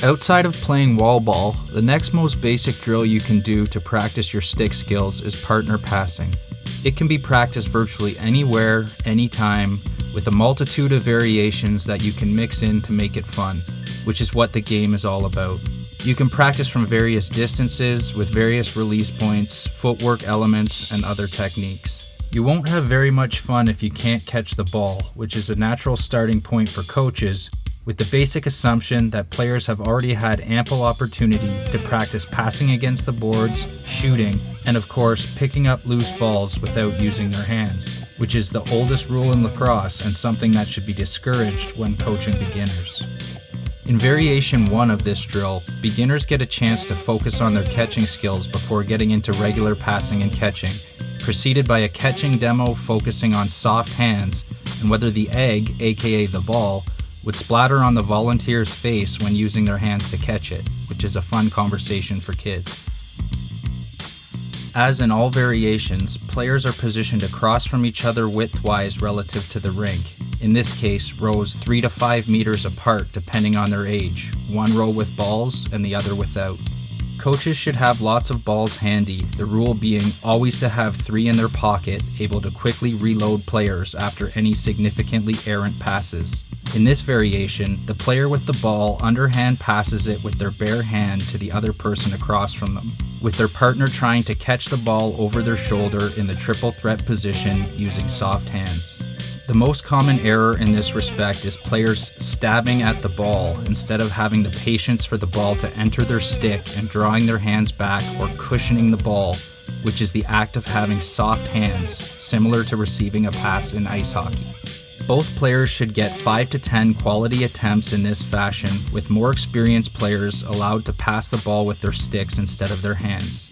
Outside of playing wall ball, the next most basic drill you can do to practice your stick skills is partner passing. It can be practiced virtually anywhere, anytime, with a multitude of variations that you can mix in to make it fun, which is what the game is all about. You can practice from various distances with various release points, footwork elements, and other techniques. You won't have very much fun if you can't catch the ball, which is a natural starting point for coaches, with the basic assumption that players have already had ample opportunity to practice passing against the boards, shooting, and of course picking up loose balls without using their hands, which is the oldest rule in lacrosse and something that should be discouraged when coaching beginners. In variation 1 of this drill, beginners get a chance to focus on their catching skills before getting into regular passing and catching, preceded by a catching demo focusing on soft hands and whether the egg, aka the ball, would splatter on the volunteer's face when using their hands to catch it, which is a fun conversation for kids. As in all variations, players are positioned across from each other widthwise relative to the rink, in this case rows 3 to 5 meters apart depending on their age, one row with balls and the other without. Coaches should have lots of balls handy, the rule being always to have 3 in their pocket, able to quickly reload players after any significantly errant passes. In this variation, the player with the ball underhand passes it with their bare hand to the other person across from them, with their partner trying to catch the ball over their shoulder in the triple threat position using soft hands. The most common error in this respect is players stabbing at the ball instead of having the patience for the ball to enter their stick and drawing their hands back or cushioning the ball, which is the act of having soft hands, similar to receiving a pass in ice hockey. Both players should get 5 to 10 quality attempts in this fashion, with more experienced players allowed to pass the ball with their sticks instead of their hands.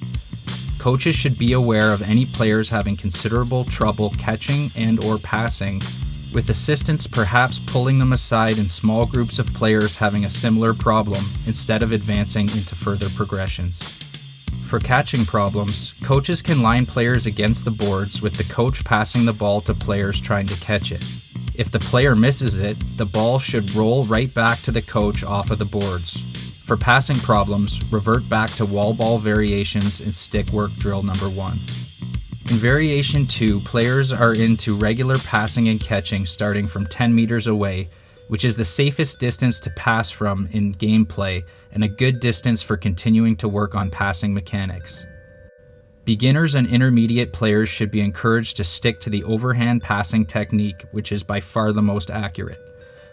Coaches should be aware of any players having considerable trouble catching and/or passing, with assistants perhaps pulling them aside in small groups of players having a similar problem instead of advancing into further progressions. For catching problems, coaches can line players against the boards with the coach passing the ball to players trying to catch it. If the player misses it, the ball should roll right back to the coach off of the boards. For passing problems, revert back to wall ball variations in Stickwork drill number 1. In variation 2, players are into regular passing and catching starting from 10 meters away, which is the safest distance to pass from in gameplay and a good distance for continuing to work on passing mechanics. Beginners and intermediate players should be encouraged to stick to the overhand passing technique, which is by far the most accurate,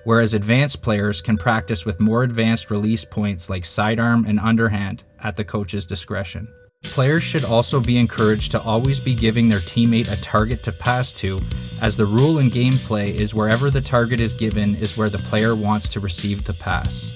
whereas advanced players can practice with more advanced release points like sidearm and underhand at the coach's discretion. Players should also be encouraged to always be giving their teammate a target to pass to, as the rule in gameplay is wherever the target is given is where the player wants to receive the pass.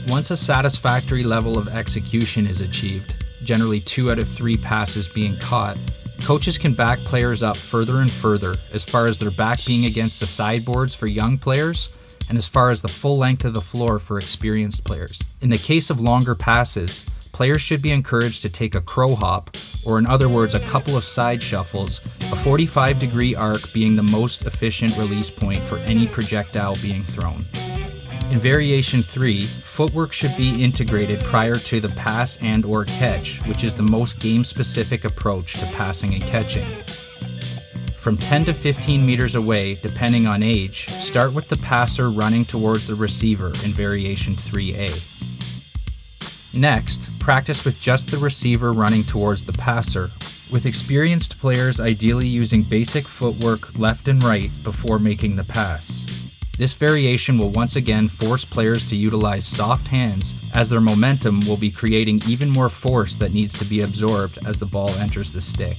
Once a satisfactory level of execution is achieved, generally 2 out of 3 passes being caught, coaches can back players up further and further, as far as their back being against the sideboards for young players, and as far as the full length of the floor for experienced players. In the case of longer passes, players should be encouraged to take a crow hop, or in other words a couple of side shuffles, a 45-degree arc being the most efficient release point for any projectile being thrown. In variation 3, footwork should be integrated prior to the pass and/or catch, which is the most game-specific approach to passing and catching. From 10 to 15 meters away, depending on age, start with the passer running towards the receiver in variation 3A. Next, practice with just the receiver running towards the passer, with experienced players ideally using basic footwork left and right before making the pass. This variation will once again force players to utilize soft hands, as their momentum will be creating even more force that needs to be absorbed as the ball enters the stick.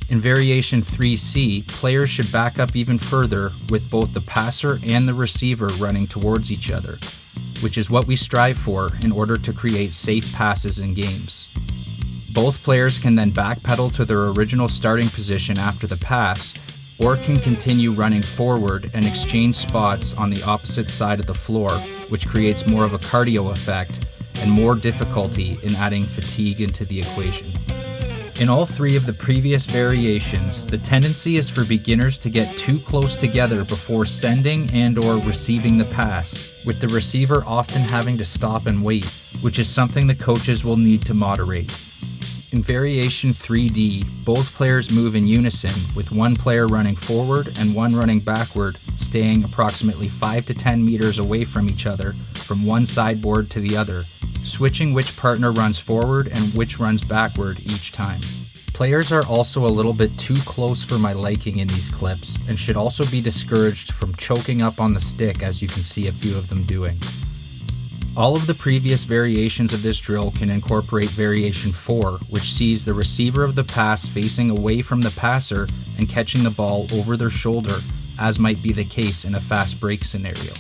In variation 3C, players should back up even further with both the passer and the receiver running towards each other, which is what we strive for in order to create safe passes in games. Both players can then backpedal to their original starting position after the pass, or can continue running forward and exchange spots on the opposite side of the floor, which creates more of a cardio effect and more difficulty in adding fatigue into the equation. In all three of the previous variations, the tendency is for beginners to get too close together before sending and/or receiving the pass, with the receiver often having to stop and wait, which is something the coaches will need to moderate. In variation 3D, both players move in unison, with one player running forward and one running backward, staying approximately 5 to 10 meters away from each other from one sideboard to the other, switching which partner runs forward and which runs backward each time. Players are also a little bit too close for my liking in these clips, and should also be discouraged from choking up on the stick, as you can see a few of them doing. All of the previous variations of this drill can incorporate variation 4, which sees the receiver of the pass facing away from the passer and catching the ball over their shoulder, as might be the case in a fast break scenario.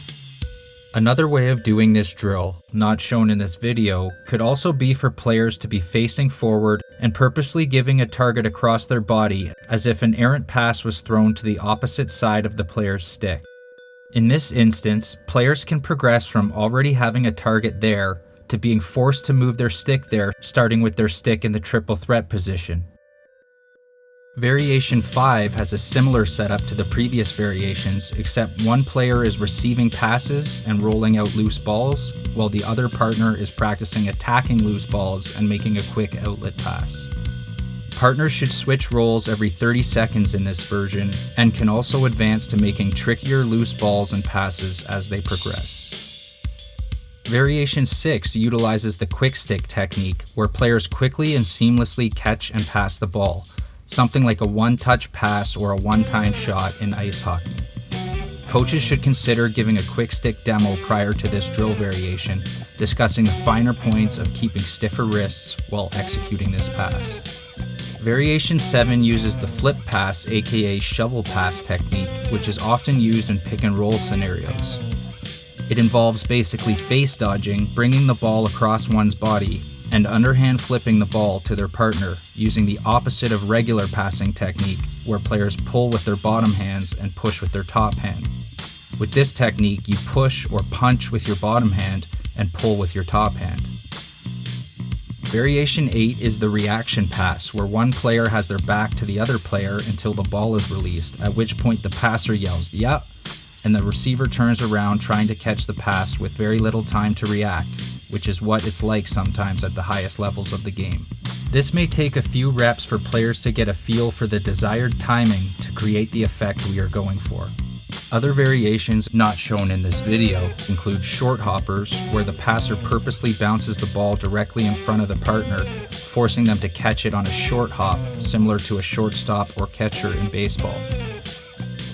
Another way of doing this drill, not shown in this video, could also be for players to be facing forward and purposely giving a target across their body, as if an errant pass was thrown to the opposite side of the player's stick. In this instance, players can progress from already having a target there to being forced to move their stick there, starting with their stick in the triple threat position. Variation 5 has a similar setup to the previous variations, except one player is receiving passes and rolling out loose balls, while the other partner is practicing attacking loose balls and making a quick outlet pass. Partners should switch roles every 30 seconds in this version, and can also advance to making trickier loose balls and passes as they progress. Variation 6 utilizes the quick stick technique, where players quickly and seamlessly catch and pass the ball, something like a one-touch pass or a one-time shot in ice hockey. Coaches should consider giving a quick stick demo prior to this drill variation, discussing the finer points of keeping stiffer wrists while executing this pass. Variation 7 uses the flip pass, aka shovel pass technique, which is often used in pick and roll scenarios. It involves basically face dodging, bringing the ball across one's body, and underhand flipping the ball to their partner, using the opposite of regular passing technique, where players pull with their bottom hands and push with their top hand. With this technique, you push or punch with your bottom hand and pull with your top hand. Variation 8 is the reaction pass, where one player has their back to the other player until the ball is released, at which point the passer yells, "Yeah," and the receiver turns around trying to catch the pass with very little time to react, which is what it's like sometimes at the highest levels of the game. This may take a few reps for players to get a feel for the desired timing to create the effect we are going for. Other variations not shown in this video include short hoppers, where the passer purposely bounces the ball directly in front of the partner, forcing them to catch it on a short hop, similar to a shortstop or catcher in baseball.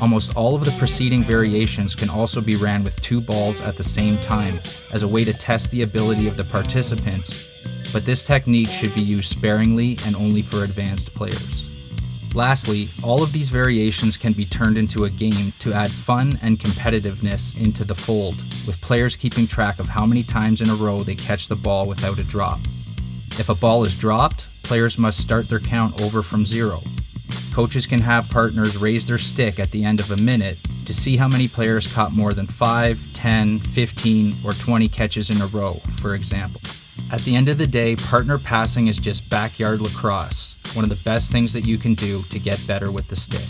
Almost all of the preceding variations can also be ran with two balls at the same time, as a way to test the ability of the participants, but this technique should be used sparingly and only for advanced players. Lastly, all of these variations can be turned into a game to add fun and competitiveness into the fold, with players keeping track of how many times in a row they catch the ball without a drop. If a ball is dropped, players must start their count over from 0. Coaches can have partners raise their stick at the end of a minute to see how many players caught more than 5, 10, 15, or 20 catches in a row, for example. At the end of the day, partner passing is just backyard lacrosse, one of the best things that you can do to get better with the stick.